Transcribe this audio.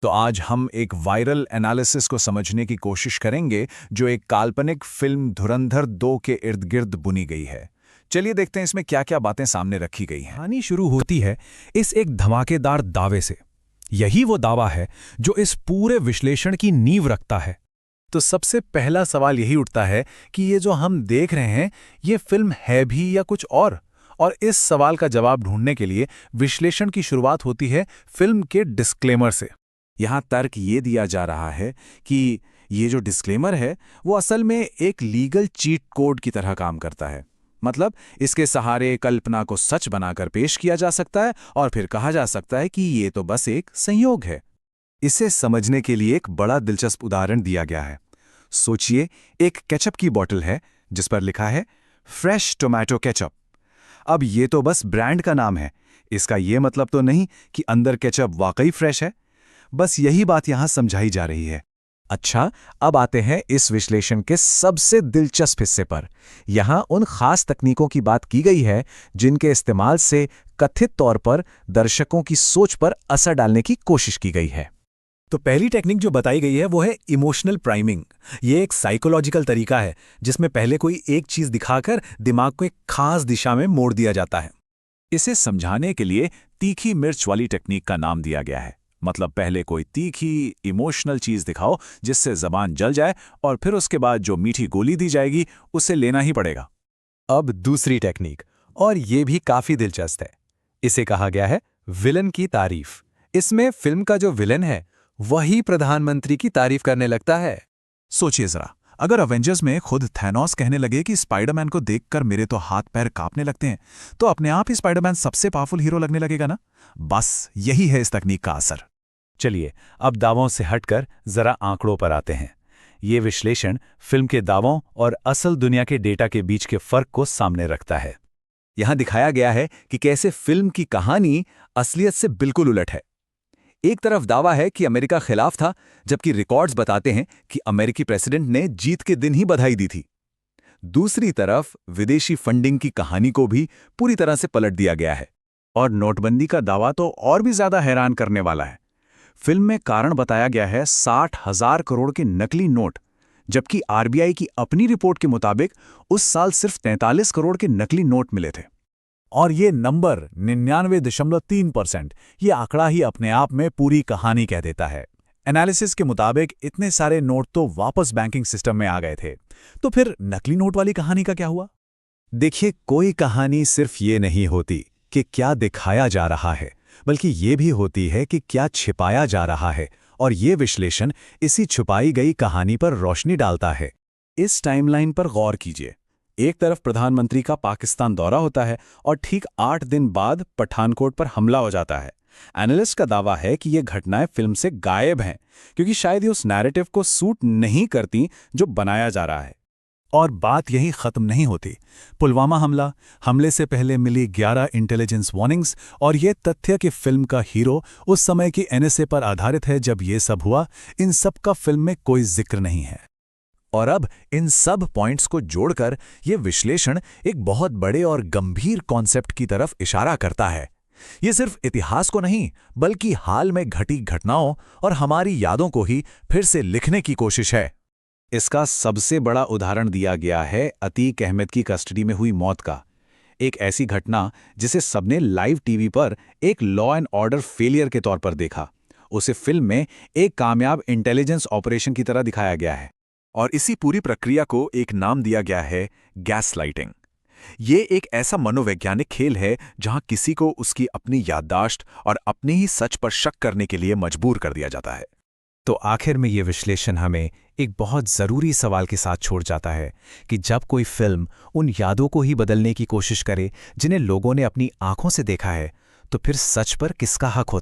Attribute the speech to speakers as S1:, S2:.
S1: तो आज हम एक वायरल एनालिसिस को समझने की कोशिश करेंगे जो एक काल्पनिक फिल्म धुरंधर 2 के इर्द गिर्द बुनी गई है। चलिए देखते हैं इसमें क्या क्या बातें सामने रखी गई हैं।
S2: कहानी शुरू होती है इस एक धमाकेदार दावे से। यही वो दावा है जो इस पूरे विश्लेषण की नींव रखता है।
S3: तो सबसे पहला सवाल यही उठता है कि ये जो हम देख रहे हैं ये फिल्म है भी या कुछ और इस सवाल का जवाब ढूंढने के लिए विश्लेषण की शुरुआत होती है फिल्म के डिस्क्लेमर से।
S4: यहाँ तर्क ये दिया जा रहा है कि ये जो डिस्क्लेमर है वो असल में एक लीगल चीट कोड की तरह काम करता है। मतलब इसके सहारे कल्पना को सच बनाकर पेश किया जा सकता है और फिर कहा जा सकता है कि ये तो बस एक संयोग है।
S3: इसे समझने के लिए एक बड़ा दिलचस्प उदाहरण दिया गया है। सोचिए, एक केचप की बोतल है जिस पर लिखा है फ्रेश टोमेटो केचप। अब ये तो बस ब्रांड का नाम है, इसका ये मतलब तो नहीं कि अंदर केचप वाकई फ्रेश है। बस यही बात यहां समझाई जा रही है।
S2: अच्छा, अब आते हैं इस विश्लेषण के सबसे दिलचस्प हिस्से पर। यहाँ उन खास तकनीकों की बात की गई है जिनके इस्तेमाल से कथित तौर पर दर्शकों की सोच पर असर डालने की कोशिश की गई है।
S3: तो पहली टेक्निक जो बताई गई है वो है इमोशनल प्राइमिंग। ये एक साइकोलॉजिकल तरीका है जिसमें पहले कोई एक चीज दिखाकर दिमाग को एक खास दिशा में मोड़ दिया जाता है।
S1: इसे समझाने के लिए तीखी मिर्च वाली टेक्निक का नाम दिया गया है। मतलब पहले कोई तीखी इमोशनल चीज दिखाओ जिससे जबान जल जाए और फिर उसके बाद जो मीठी गोली दी जाएगी उसे लेना ही पड़ेगा।
S3: अब दूसरी टेक्निक, और ये भी काफी दिलचस्प है। इसे कहा गया है विलन की तारीफ। इसमें फिल्म का जो विलन है वही प्रधानमंत्री की तारीफ करने लगता है।
S1: सोचिए जरा, अगर अवेंजर्स में खुद थैनोस कहने लगे कि स्पाइडरमैन को देखकर मेरे तो हाथ पैर कांपने लगते हैं, तो अपने आप ही स्पाइडरमैन सबसे पावरफुल हीरो लगने लगेगा ना। बस यही है इस तकनीक का असर।
S3: चलिए अब दावों से हटकर जरा आंकड़ों पर आते हैं। ये विश्लेषण फिल्म के दावों और असल दुनिया के डेटा के बीच के फर्क को सामने रखता है। यहां दिखाया गया है कि कैसे फिल्म की कहानी असलियत से बिल्कुल उलट है। एक तरफ दावा है कि अमेरिका खिलाफ था, जबकि रिकॉर्ड्स बताते हैं कि अमेरिकी प्रेसिडेंट ने जीत के दिन ही बधाई दी थी। दूसरी तरफ विदेशी फंडिंग की कहानी को भी पूरी तरह से पलट दिया गया है। और नोटबंदी का दावा तो और भी ज्यादा हैरान करने वाला है। फिल्म में कारण बताया गया है 60,000 करोड़ के नकली नोट, जबकि आरबीआई की अपनी रिपोर्ट के मुताबिक उस साल सिर्फ 43 करोड़ के नकली नोट मिले थे।
S1: और ये नंबर 99.3%, ये आंकड़ा ही अपने आप में पूरी कहानी कह देता है। एनालिसिस के मुताबिक इतने सारे नोट तो वापस बैंकिंग सिस्टम में आ गए थे। तो फिर नकली नोट वाली कहानी का क्या हुआ?
S3: देखिए, कोई कहानी सिर्फ ये नहीं होती कि क्या दिखाया जा रहा है, बल्कि ये भी होती है कि क्या छिपाया जा रहा है। और ये विश्लेषण इसी छुपाई गई कहानी पर रोशनी डालता है। इस टाइमलाइन पर गौर कीजिए। एक तरफ प्रधानमंत्री का पाकिस्तान दौरा होता है और ठीक 8 दिन बाद पठानकोट पर हमला हो जाता है। एनालिस्ट का दावा है कि ये घटनाएं फिल्म से गायब हैं, क्योंकि शायद ये उस नैरेटिव को सूट नहीं करती जो बनाया जा रहा है।
S1: और बात यही खत्म नहीं होती। पुलवामा हमले से पहले मिली 11 इंटेलिजेंस वार्निंग्स और ये तथ्य कि फिल्म का हीरो उस समय की एनएसए पर आधारित है जब ये सब हुआ, इन सब का फिल्म में कोई जिक्र नहीं है।
S3: और अब इन सब पॉइंट्स को जोड़कर ये विश्लेषण एक बहुत बड़े और गंभीर कॉन्सेप्ट की तरफ इशारा करता है। ये सिर्फ इतिहास को नहीं, बल्कि हाल में घटी घटनाओं और हमारी यादों को ही फिर से लिखने की कोशिश है। इसका सबसे बड़ा उदाहरण दिया गया है अतीक अहमद की कस्टडी में हुई मौत का। एक ऐसी घटना जिसे सबने लाइव टीवी पर एक लॉ एंड ऑर्डर फेलियर के तौर पर देखा। उसे फिल्म में एक कामयाब इंटेलिजेंस ऑपरेशन की तरह दिखाया गया है।
S4: और इसी पूरी प्रक्रिया को एक नाम दिया गया है गैसलाइटिंग। ये एक ऐसा मनोवैज्ञानिक खेल है जहां किसी को उसकी अपनी याददाश्त और अपने ही सच पर शक करने के लिए मजबूर कर दिया जाता है।
S2: तो आखिर में ये विश्लेषण हमें एक बहुत ज़रूरी सवाल के साथ छोड़ जाता है कि जब कोई फिल्म उन यादों को ही बदलने की कोशिश करे जिन्हें लोगों ने अपनी आंखों से देखा है, तो फिर सच पर किसका हक होता है?